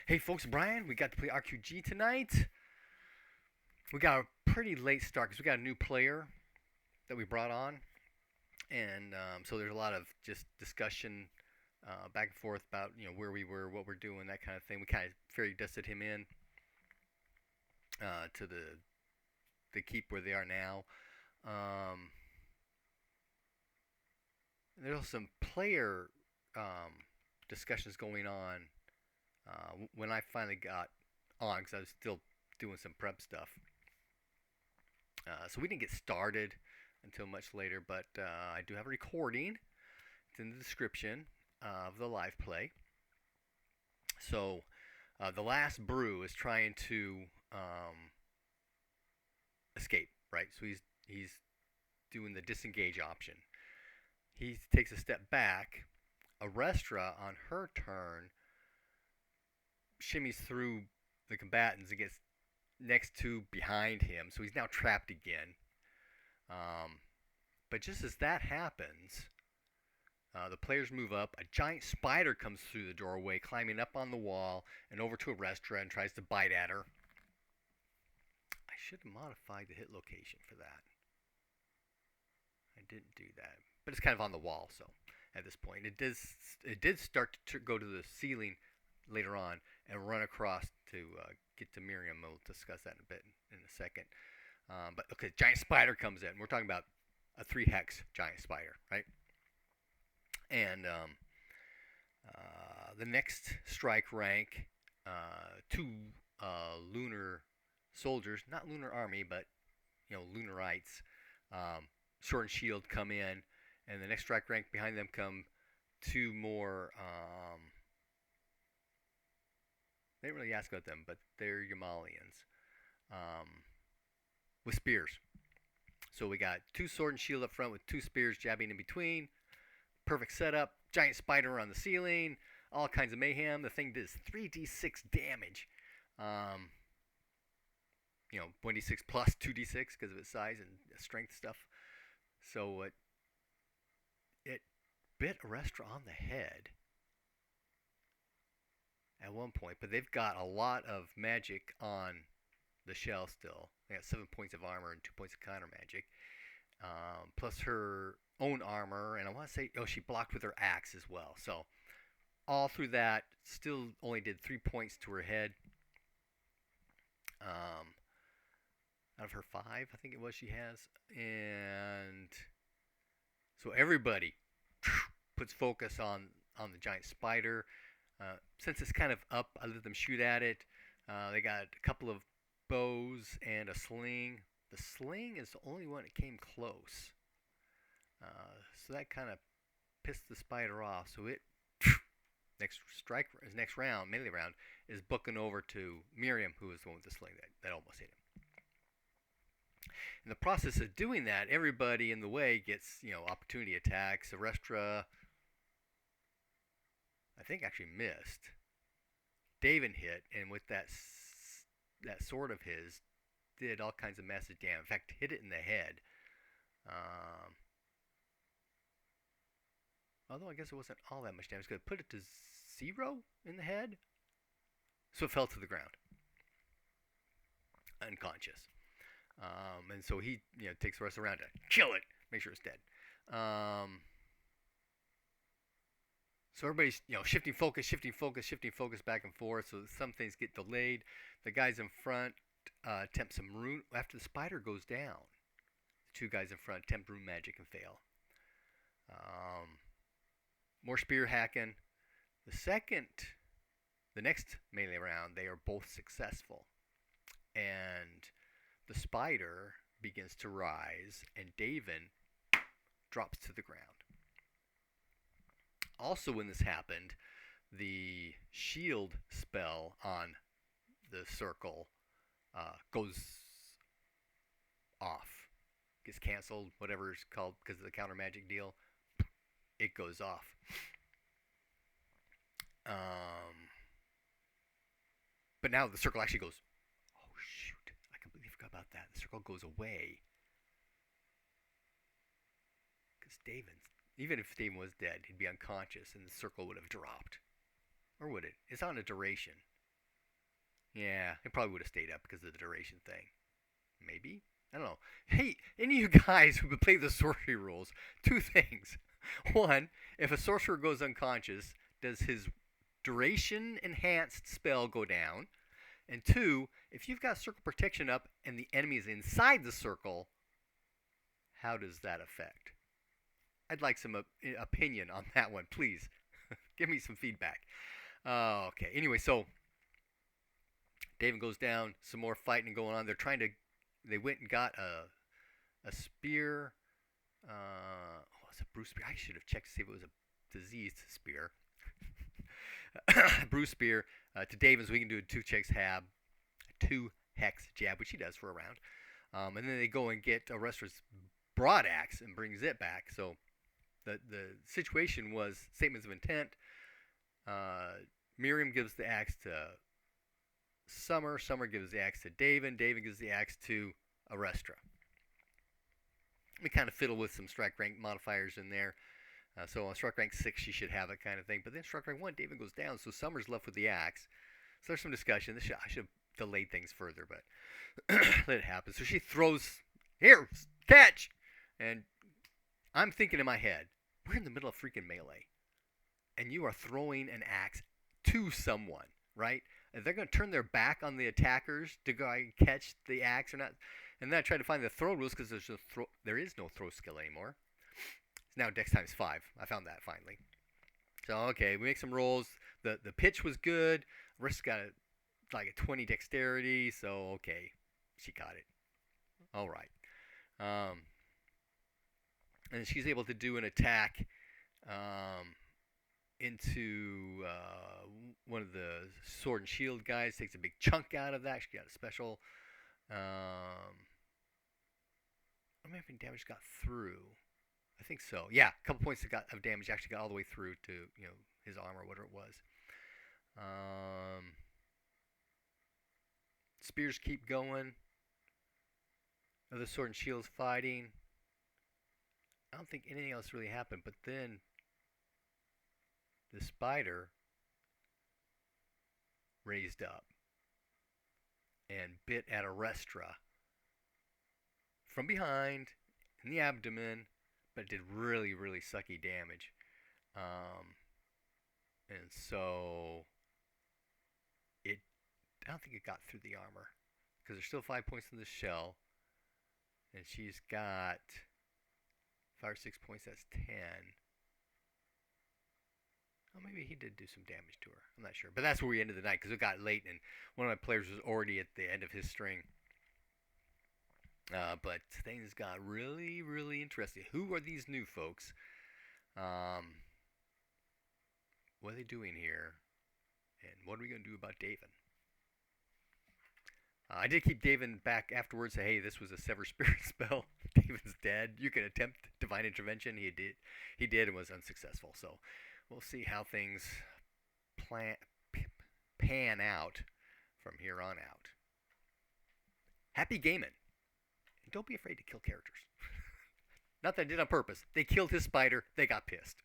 Hey folks, Brian, we got to play RQG tonight. We got a pretty late start because we got a new player that we brought on, and so there's a lot of just discussion back and forth about where we were, what we're doing, that kind of thing. We kind of fairy dusted him in to the keep where they are now. Um, there's some player discussions going on when I finally got on because I was still doing some prep stuff. So we didn't get started until much later, but I do have a recording. It's in the description of the live play. So the last brew is trying to escape, right? So he's doing the disengage option. He takes a step back. Arestra on her turn shimmies through the combatants and gets next to behind him, so he's now trapped again. But just as that happens, the players move up. A giant spider comes through the doorway, climbing up on the wall and over to Arestra and tries to bite at her. I should have modified the hit location for that. I didn't do that, but it's kind of on the wall, so at this point it did start to go to the ceiling later on and run across to get to Miriam. We'll discuss that in a bit in a second. But okay, giant spider comes in. We're talking about a 3-hex giant spider, right? And the next strike rank, 2 lunar soldiers, not lunar army, but lunarites, sword and shield come in, and the next strike rank behind them come 2 more. They didn't really ask about them, but they're Yamalians with spears. So we got 2 sword and shield up front with 2 spears jabbing in between. Perfect setup. Giant spider on the ceiling. All kinds of mayhem. The thing does 3d6 damage. 1d6 plus 2d6 because of its size and strength stuff. So it bit Arestra on the head at one point, but they've got a lot of magic on the shell still. They got 7 points of armor and 2 points of counter magic, plus her own armor, and I want to say, she blocked with her axe as well. So all through that, still only did 3 points to her head. Out of her 5, I think it was, she has, and so everybody puts focus on the giant spider. Since it's kind of up, I let them shoot at it. They got a couple of bows and a sling. The sling is the only one that came close. So that kind of pissed the spider off. So it next round, melee round, is booking over to Miriam, who was the one with the sling that almost hit him. In the process of doing that, everybody in the way gets opportunity attacks. Arestra, I think, actually missed. Daven hit, and with that sword of his, did all kinds of massive damage. In fact, hit it in the head. Although I guess it wasn't all that much damage, because it put it to 0 in the head. So it fell to the ground, unconscious. And so he takes the rest around to kill it, make sure it's dead. So everybody's shifting focus back and forth. So some things get delayed. The guys in front attempt some rune. After the spider goes down, the 2 guys in front attempt rune magic and fail. More spear hacking. The next melee round, they are both successful, and the spider begins to rise, and Daven drops to the ground. Also, when this happened, the shield spell on the circle goes off, gets canceled, whatever it's called, because of the counter magic deal. It goes off. But now the circle actually goes. Oh shoot! I completely forgot about that. The circle goes away because even if Daven was dead, he'd be unconscious, and the circle would have dropped. Or would it? It's on a duration. Yeah, it probably would have stayed up because of the duration thing. Maybe? I don't know. Hey, any of you guys who play the sorcery rules, two things. One, if a sorcerer goes unconscious, does his duration enhanced spell go down? And two, if you've got circle protection up and the enemy is inside the circle, how does that affect? I'd like some opinion on that one, please. Give me some feedback. Okay, anyway, so David goes down, some more fighting going on. They went and got a spear. It's a bruise spear. I should have checked to see if it was a diseased spear. Bruise spear to David, so he can do a 2 hex jab, which he does for a round. And then they go and get a wrestler's broadaxe and brings it back. So the situation was statements of intent. Miriam gives the axe to Summer. Summer gives the axe to David. David gives the axe to Arestra. We kind of fiddle with some strike rank modifiers in there. So on strike rank 6, she should have it kind of thing. But then strike rank 1, David goes down, so Summer's left with the axe. So there's some discussion. I should have delayed things further, but let it happen. So she throws, here, catch! And I'm thinking in my head, we're in the middle of freaking melee. And you are throwing an axe to someone, right? And they're going to turn their back on the attackers to go and catch the axe or not. And then I tried to find the throw rules because there is no throw skill anymore. It's now dex times 5. I found that finally. So, okay, we make some rolls. The pitch was good. Risk got like a 20 dexterity, so okay, she got it. All right. And she's able to do an attack into one of the sword and shield guys. Takes a big chunk out of that. She got a special. I don't know if damage got through. I think so. Yeah, a couple points of damage actually got all the way through to his armor, whatever it was. Spears keep going. Other sword and shields fighting. I don't think anything else really happened, but then the spider raised up and bit at Arestra from behind in the abdomen, but it did really, really sucky damage. And so I don't think it got through the armor because there's still 5 points in the shell, and she's got 5 or 6 points. That's 10. Oh, maybe he did do some damage to her. I'm not sure. But that's where we ended the night because it got late and one of my players was already at the end of his string. But things got really, really interesting. Who are these new folks? What are they doing here? And what are we going to do about David? I did keep David back afterwards. Say, hey, this was a Sever Spirit spell. David's dead. You can attempt Divine Intervention. He did and was unsuccessful. So we'll see how things pan out from here on out. Happy gaming. And don't be afraid to kill characters. Not that I did on purpose. They killed his spider. They got pissed.